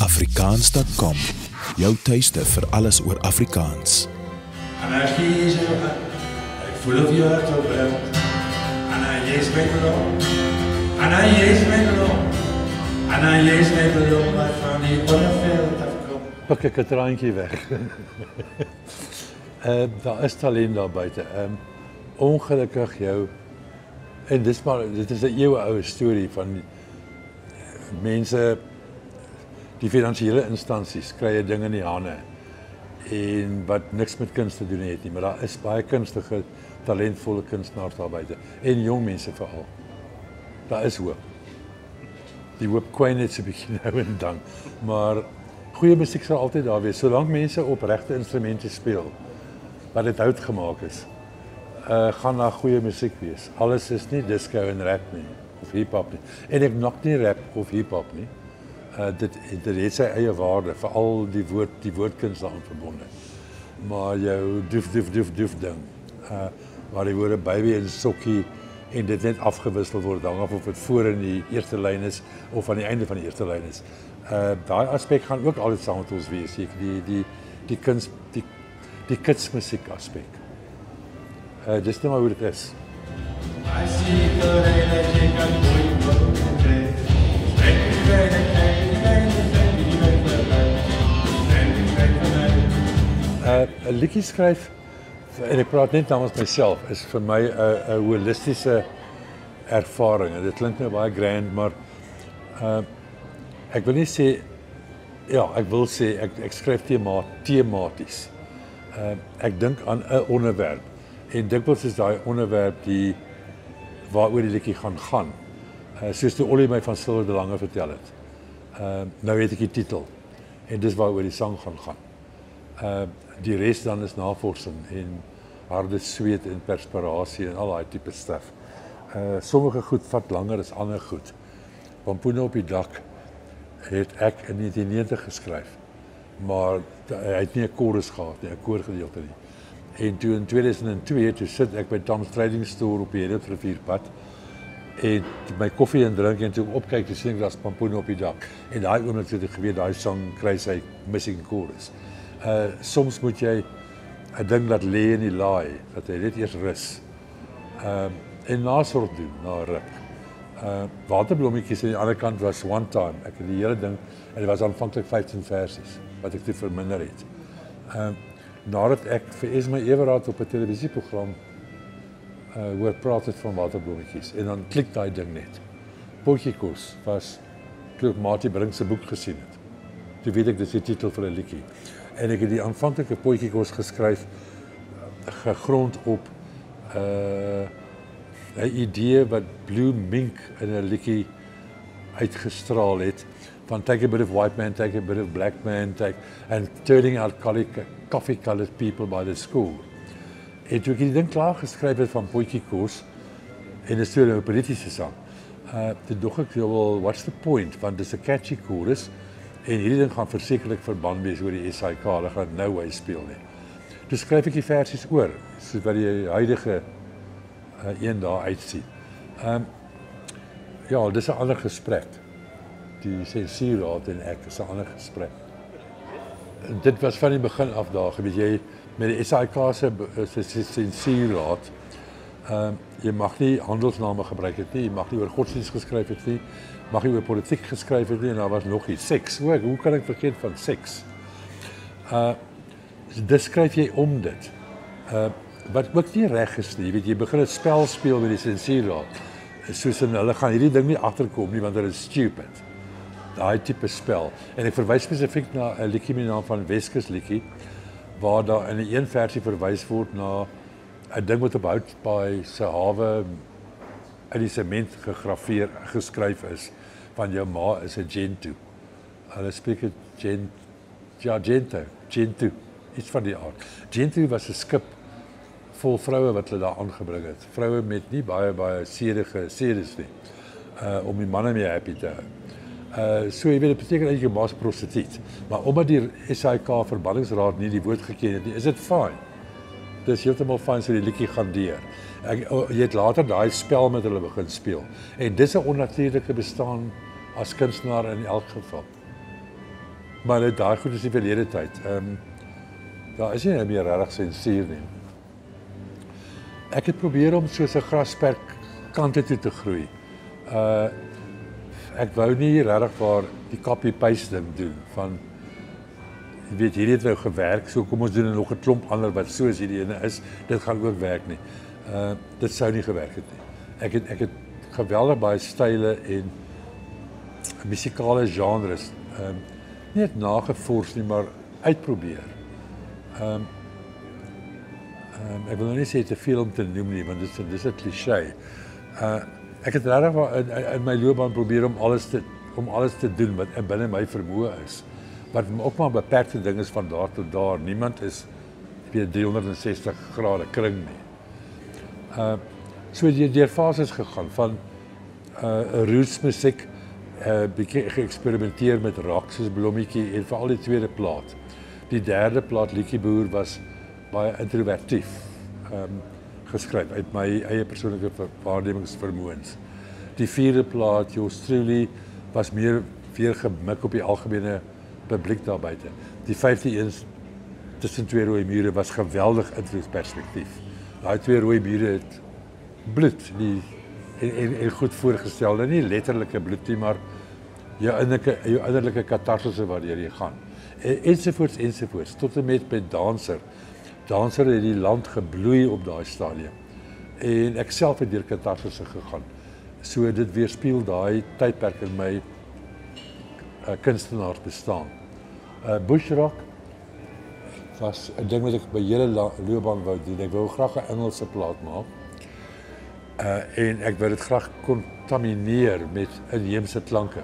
Afrikaans.com, jou tuiste vir alles oor Afrikaans. En hij kies jou aan, ik voel of je hart opbrengt. En hij is mijn belong, en hij is mijn belong. En hij is mijn belong, waarvan die onveld afkomt. Pak ek 'n traantjie weg. Daar is talent daar buite. Ongelukkig jou, en dit is 'n eeueoue storie van mense, die finansiële instansies kry 'n ding in die hande en wat niks met kuns te doen het nie, maar daar is baie kunstige, talentvolle kunstenaars daar buite en jong mense veral. Daar is hoop. Die hoop kwyn net so 'n bietjie nou en dan, maar goeie musiek sal altyd daar wees, solank mense op regte instrumente speel wat dit hout gemaak is. Gaan daar goeie musiek wees. Alles is nie disco en rap nie, of hip-hop nie. En ek nog nie rap of hip-hop nie. Dit het sy eie waarde, veral die woordkuns daaraan verbonde. Maar jou doef ding, waar die woorde baby en sokkie en dit net afgewissel word, hang af of dit voor in die eerste lyn is of aan die einde van die eerste lyn is. Daai aspek gaan ook altyd saam met ons wees, die kuns, die kitsmusiek aspek. Dis nou maar hoe dit is. I see the rain that you can do. 'n liedjie skryf, en ek praat net namens myself, is vir my 'n holistiese ervaring. En dit klink nou baie grand, maar ek wil nie sê, ja, ek wil sê ek skryf tematies. Ek dink aan 'n onderwerp en dikwels is daai onderwerp waaroor die liedjie gaan. Soos toe Ollie my van Silver de Lange vertel het. Nou weet ek die titel en dis waaroor die sang gaan. Die res dan is navorsing en harde sweet en perspirasie en al daai tipe stuff. Sommige goed vat langer as ander goed. Pampoene op die dak het ek in 1990 geskryf, maar hy het nie 'n chorus gehad nie, 'n koorgedeelte nie. En toe in 2002, toe sit ek by Tom's Trading Store op die Hedop Rivierpad en my koffie en drink en toe opkyk, toe sien ek daar's Pampoene op die dak. En daai oomblik het ek geweet daai sang kry sy missing chorus. Soms moet jy 'n ding laat lê in die laai, dat hy net eers rus. En nasorg doen, na ruk. Waterblommetjies aan die ander kant was One Time. Ek het die hele ding, en dit was aanvanklik 15 versies, wat ek toe verminder het. Nadat ek vir Esme Everhard op 'n televisieprogram hoor praat het van waterblommetjies, en dan klik daai ding net. Potjiekos was, toe ek Mati Brink se boek gesien het. Toe weet ek dis die titel vir 'n liedjie. En ek het die aanvanklike Potjiekos geskryf, gegrond op 'n idee wat Blue Mink in 'n liedjie uitgestraal het, van take a bit of white man, take a bit of black man, and turning out coffee-colored people by the school. En toe ek die ding klaar geskryf het van Potjiekos, en dit is toe 'n politiese sang, toe dog ek, well, what's the point, want dis 'n catchy chorus, en hierdie ding gaan versekerlik verband wees oor die SAIK, hulle gaan no way speel nie. Toe skryf ek die versies oor, soos wat die huidige een daar uitsien. Ja, dis 'n ander gesprek. Die sensuurraad en ek is 'n ander gesprek. Dit was van die begin af daar gewees, jy met die SAIK se sensuurraad, jy mag nie handelsname gebruik het nie, jy mag nie oor godsdienst geskryf het nie, mag nie oor politiek geskryf het nie, en daar was nog iets, seks, hoe kan ek vergeet van seks? Dis skryf jy om dit. Wat ook nie reg is nie, weet jy begin 'n spel speel met die sensuurraad, soos in hulle gaan hierdie ding nie agterkom nie, want dit is stupid. Daai tipe spel. En ek verwys spesifiek na 'n liedjie met die naam van Weskus liedjie, waar daar in 'n een versie verwys word na 'n ding wat op Houtbaai se hawe in die sement geskryf is, van jou ma is 'n Gentoo. Hulle spreek het Gentoo, iets van die aard. Gentoo was 'n skip vol vroue wat hulle daar aangebring het. Vroue met nie baie sedes nie, om die manne mee happy te hou. So jy weet, dit beteken eintlik 'n maas prostituut. Maar omdat die SAIK verbandingsraad nie die woord geken het nie, is dit fyn. Dis heeltemal fyn, so die liedjie gaan deur. Jy het later daai spel met hulle begin speel. En dis 'n onnatuurlike bestaan as kunstenaar in elk geval. Maar daai goed is die verlede tyd. Daar is nie meer regtig sensuur nie. Ek het probeer om soos 'n grasperk kante toe te groei. Ek wou nie regtig waar die copy-paste ding doen van jy weet hierdie het nou gewerk, so kom ons doen nog 'n klomp ander wat soos hierdie ene is. Dit gaan ook werk nie. Dit sou nie gewerk het nie. Ek het geweldig baie style en musikale genres nie net nagevors nie, maar uitprobeer. Ek wil nou nie sê te veel om te noem nie, want dis 'n kliseë. Ek het regtig in my loopbaan probeer om alles te doen wat binne my vermoë is. Wat ook maar 'n beperkte ding is van daar tot daar. Niemand is weer 360 grade kring nie. So jy deur fases gegaan van roots musiek, bietjie geëksperimenteer met rock soos Blommetjie en veral die tweede plaat. Die derde plaat Liedjieboer was baie introvertief geskryf uit my eie persoonlike waarnemingsvermoëns. Die vierde plaat Yours Truly was meer weer gemik op die algemene publiek daar buite. Die 5de een tussen twee rooi mure was geweldig introspektief. Daai twee rooi mure het bloed en goed voorgestel, nie letterlike bloed nie, maar jou innerlike katarsis waardeur jy gaan. Ensovoorts, tot en met Danser. Danser het die land gebloei op daai stadium. En ek self het deur katarsis gegaan. So dit weerspieël daai tydperk in my kunstenaars bestaan. Bushrock was 'n ding wat ek my hele loopbaan wou doen. Ek wou graag 'n Engelse plaat maak. En ek wou dit graag contamineer met inheemse klanke.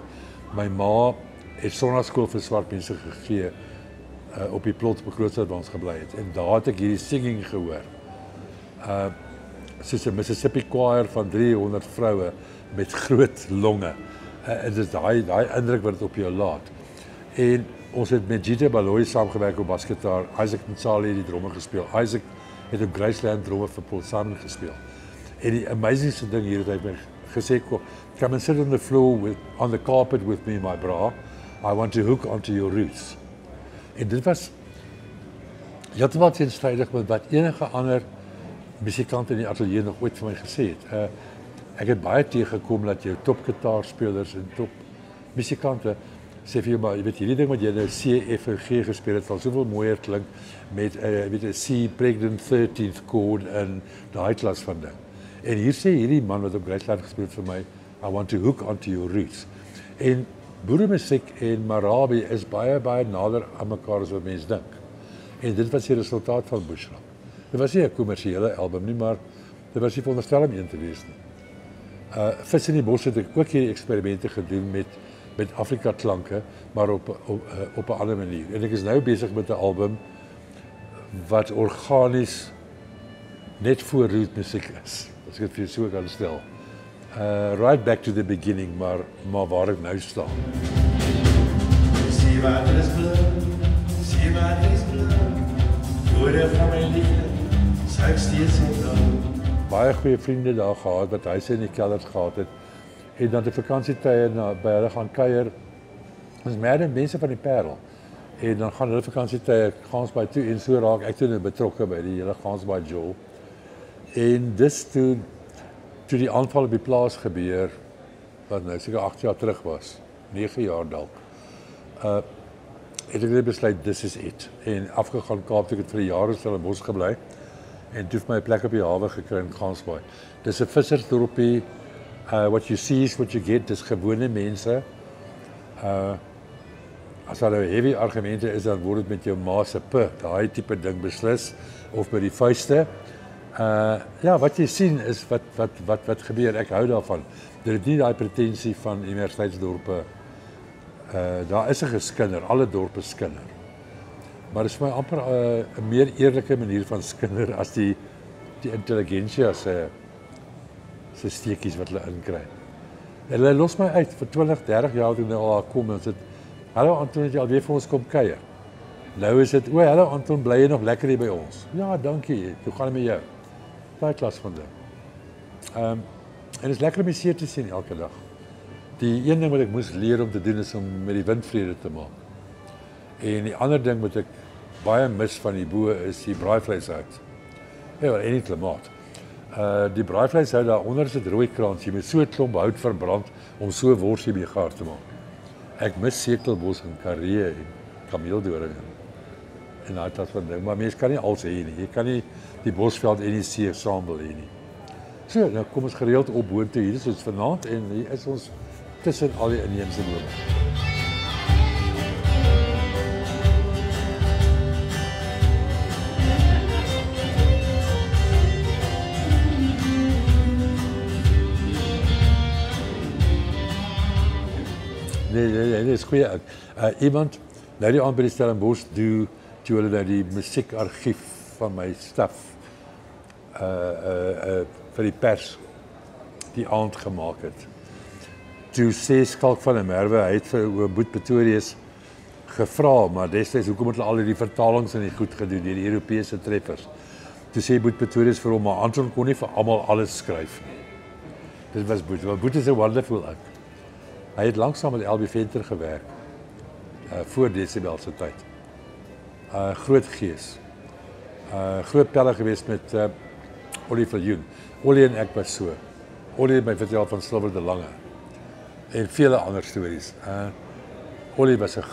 My ma het sonnaskool vir swart mense gegee op die plot op Grootstad waar ons gebly het. En daar het ek hierdie singing gehoor. Soos 'n Mississippi choir van 300 vroue met groot longe. En dis daai indruk wat dit op jou laat. En ons het met Gita Baloyi saamgewerk op basgitaar. Isaac Mtsali het die drome gespeel. Isaac het op Graceland drome vir Paul Simon gespeel. En die amazingste ding hier het hy my gesê, come and sit on the floor on the carpet with me, my bra. I want to hook onto your roots. En dit was heeltemal teenstrydig met wat enige ander musikant in die ateljee nog ooit vir my gesê het. Ek het baie teëgekom dat jou topgitaarspelers en top musikante sê vir jou, maar jy weet hierdie ding wat jy nou C, F en G gespeel het, sal soveel mooier klink met weet 'n C pregnant 13th chord en daai klas van ding. En hier sê hierdie man wat op Graceland gespeel het vir my, I want to hook onto your roots. En boeremusiek en Marabi is baie nader aan mekaar as wat mense dink. En dit was die resultaat van Bushrock. Dit was nie 'n kommersiële album nie, maar dit was nie veronderstel om een te wees nie. Vis in die bos het ek ook hierdie eksperimente gedoen met Afrika klanke, maar op 'n ander manier. En ek is nou besig met 'n album wat organies net voor rootmusiek is. As ek dit vir jou so kan stel. Right back to the beginning, maar waar ek nou staan. Zie wat er is blauw, zie wat er is blauw. Woorde van my liefde, sou ek steeds onthou. Baie goeie vriende daar gehad wat huise in die kelders gehad het. En dan die vakansietye by hulle gaan kuier. Ons mense van die Parel. En dan gaan hulle vakansietye Gansbaai toe en so raak ek toe betrokke by die hele Gansbaai Jol. En dis toe die aanval op die plaas gebeur, wat nou seker 8 jaar terug was, 9 jaar dalk, het ek besluit, this is it. En afgegaan Kaap, toe ek het vir 'n jaar in Stellenbosch gebly, en toe het my 'n plek op die hawe gekry in Gansbaai. Dis 'n vissersdorpie, what you see is what you get, dis gewone mense. As daar nou heavy argumente is, dan word dit met jou ma se daai tipe ding beslis, of met die vuiste. Ja, wat jy sien is wat gebeur. Ek hou daarvan. Dit het nie daai pretensie van universiteitsdorpe. Daar is 'n geskinder, alle dorpe skinder. Maar dit is vir my amper 'n meer eerlike manier van skinder as die intelligensia se steekies wat hulle inkry. Hulle los my uit vir 20, 30 jaar toe nou al kom en sê, "Hallo Anton, het jy alweer vir ons kom kuier?" Nou is dit, "O, hallo Anton, bly jy nog lekker hier by ons?" "Ja, dankie. Hoe gaan dit met jou?" Daai klas van ding. En dit is lekker om die see te sien elke dag. Die een ding wat ek moes leer om te doen is om met die windvrede te maak. En die ander ding wat ek baie mis van die bo is die braaivleishout. Ja, en die klimaat. Die braaivleishout daaronder is 'n rooi krans. Jy moet so 'n klomp hout verbrand om so 'n worsie mee gaar te maak. Ek mis sekelbos en karee en kameeldoring en daai tas van ding, maar mens kan nie alles hê nie. Jy kan nie die Bosveld en die see saam wil hê nie. So, nou kom ons gereeld op boontoe. Hier is ons vanaand en hier is ons tussen al die inheemse bome. Nee, dis goeie. Iemand nou die aand by die Stellenbosch toe hulle nou die musiekargief van my staf vir die pers die aand gemaak het. Toe sê Skalk van der Merwe, hy het vir Boet Pretorius gevra, maar destyds hoekom het hulle al die vertalings en die goed gedoen deur die Europese treffers. Toe sê Boet Pretorius vir hom, maar Anton kon nie vir almal alles skryf nie. Dit was Boet. Maar Boet is 'n wonderful ou. Hy het lanksaam met L.B. Venter gewerk, voor Decibel se tyd. Groot gees. Groot pelle geweest met Ollie Viljoen. Ollie en ek was so. Ollie het my vertel van Silver de Lange en vele ander stories. Ollie was 'n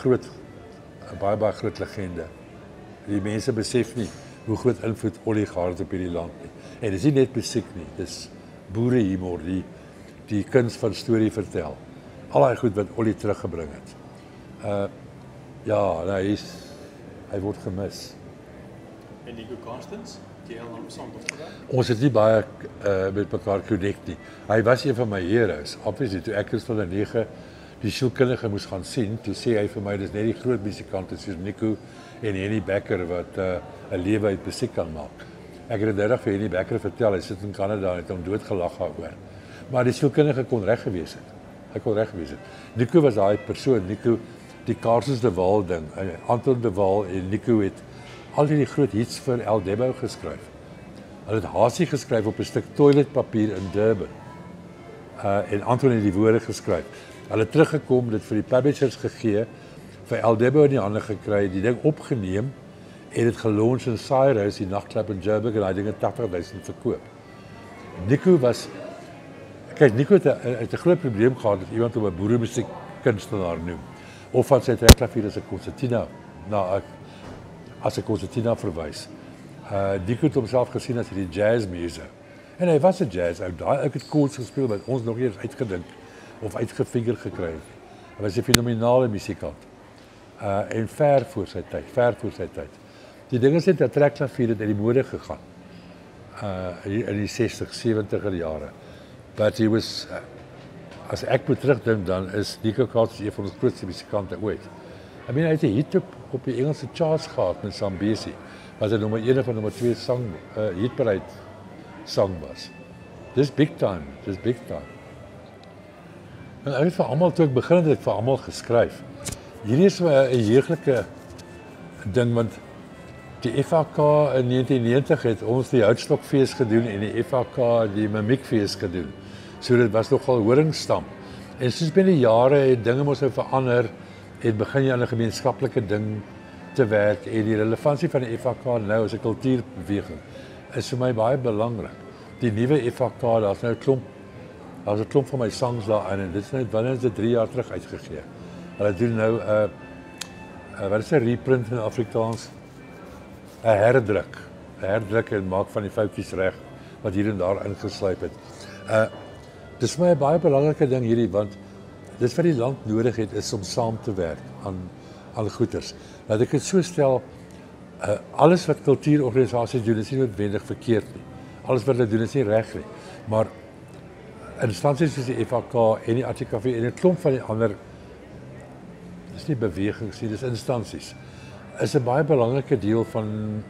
baie groot legende. Die mense besef nie hoe groot invloed Ollie gehad het op hierdie land nie. En dis nie net musiek nie, dis boerehumor, die kuns van storie vertel. Al die goed wat Ollie teruggebring het. Ja, hy word gemis. En Nico Constance, die heel naam saam opgewerk? Ons het nie baie met mekaar connect nie. Hy was een van my heroes. Obviously, toe ek van 9 die sielkundige moes gaan sien, toe sê hy vir my, dis net die groot musikante soos Nico en Henny Becker wat 'n lewe uit musiek kan maak. Ek het dit vir Henny Becker vertel, hy sit in Kanada en het hom doodgelag daaroor. Maar die sielkundige kon reg gewees het. Hy kon reg gewees het. Nico was daai persoon, Nico, die Carsons de Waal ding, Anton de Waal en Nico het al die groot hits vir El Debo geskryf. Hulle het Hasie geskryf op 'n stuk toiletpapier in Durban. En Anton het die woorde geskryf. Hulle het teruggekom, dit vir die publishers gegee, vir El Debo in die hande gekry, die ding opgeneem en dit gelons in Cyrus, die nagklub in Joburg, en hy dinge 80.000 verkoop. Nico was kyk, Nico het 'n groot probleem gehad dat iemand hom 'n boeremusiek kunstenaar noem. Of van sy trekklavier as 'n konsertina, as 'n konsertina verwys. Nico het homself gesien as die jazzmuse. En hy was 'n jazz ou. Daai ek het chords gespeel wat ons nog eers uitgedink of uitgefinger gekry het. Hy was 'n fenominale musikant. En ver voor sy tyd. Die ding is net dat trekklavier het uit die mode gegaan. In die 60, 70er jare. But he was, as ek moet terugdink dan, is Nico Constance een van ons grootste musikante ooit. I mean, hy het 'n hit op die Engelse charts gehad met Zambesi, wat hy nommer 1 of nommer 2 hitparade sang was. Dis big time. En ek het vir almal toe ek begin het ek vir almal geskryf. Hierdie is 'n jeuglike ding, want die FHK in 1990 het ons die Houtstokfees gedoen en die FHK die Mimiekfees gedoen. So dit was nogal horingstam. En soos binne jare het dinge mos nou verander, het begin jy aan 'n gemeenskaplike ding te werk en die relevantie van die FHK nou as 'n kultuurbeweging is vir my baie belangrik. Die nuwe FHK, daar's nou 'n klomp van my songs daarin en dit is net wanneer dit 3 jaar terug uitgegee. Hulle doen nou wat is 'n reprint in Afrikaans? 'n herdruk en maak van die foutjies reg wat hier en daar ingesluip het. Dis vir my 'n baie belangrike ding hierdie, want dis wat die land nodig het is om saam te werk aan goeders. Laat ek dit so stel, alles wat kultuurorganisasies doen is nie noodwendig verkeerd nie. Alles wat hulle doen is nie reg nie. Maar instansies soos die FHK en die ATKV en 'n klomp van die ander, dis nie bewegings nie, dis instansies, is 'n baie belangrike deel van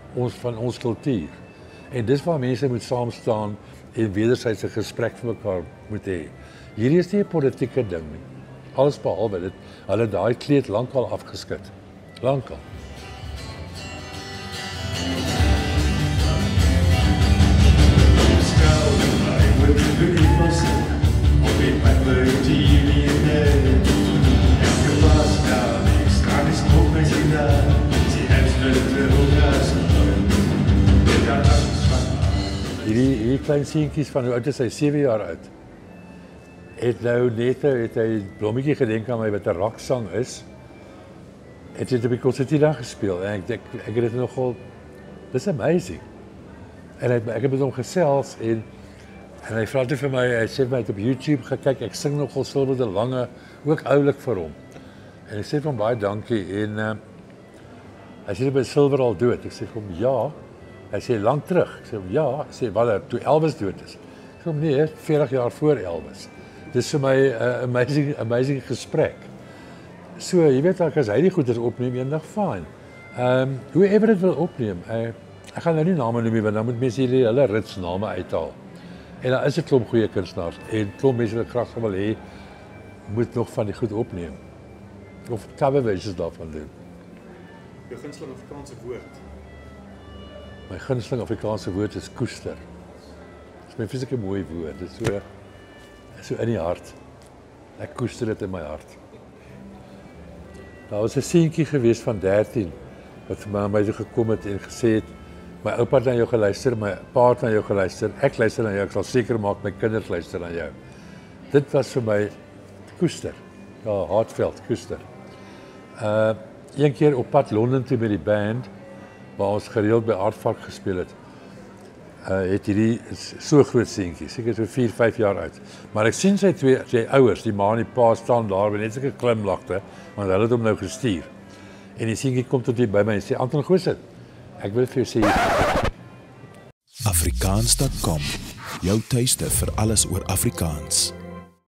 ons kultuur. En dis waar mense moet saam staan en wederwysige gesprek vir mekaar moet hê. Hierdie is nie 'n politieke ding nie. Alles behalwe dit, hulle daai kleed lankal afgeskit. Lankal. Die hierdie klein seentjies van hoe oud is hy? 7 jaar oud. Het nou net het hy blommetjie gedenk aan my wat 'n rocksang is. Het het op die konsertina gespeel en ek het dit nogal, dis amazing. En ek het met hom gesels en hy vra toe vir my, hy sê my het op YouTube gekyk, ek sing nogal Silver de Lange, ook oulik vir hom. En ek sê vir hom baie dankie en hy sê by Silver al dood. Ek sê vir hom ja. Hy sê lank terug. Ek sê hom ja. Hy sê wel toe Elvis dood is. Ek sê hom nee, 40 jaar voor Elvis. Dis vir my 'n amazing gesprek. So, jy weet as hy die goeders opneem eendag fyn. Whoever dit wil opneem, ek gaan nou nie name noem nie, want dan moet mense hierdie hele rits name uithaal. En daar is 'n klomp goeie kunstenaars en klomp mense wat graag wil hê moet nog van die goed opneem. Of coverversions daarvan doen. Jou gunsteling Afrikaanse woord. My gunsteling Afrikaanse woord is koester. Dit is my fisieke mooi woord. Dit is so in die hart. Ek koester dit in my hart. Daar was 'n seentjie gewees van 13 wat vir my toe gekom het en gesê het my oupa het na jou geluister, my pa het na jou geluister, ek luister na jou, ek sal seker maak my kinders luister na jou. Dit was vir my koester. Ja, Hartveld, koester. Een keer op pad Londen toe met die band waar ons gereeld by Aardvark gespeel het. Het hierdie so groot seentjie, seker so 4, 5 jaar oud. Maar ek sien sy ouers, die ma en die pa staan daar met net sulke klimlagte, want hulle het hom nou gestuur. En die seentjie kom tot hier by my en sê Anton Goosen, ek wil vir jou sê Afrikaans.com, jou tuiste vir alles oor Afrikaans.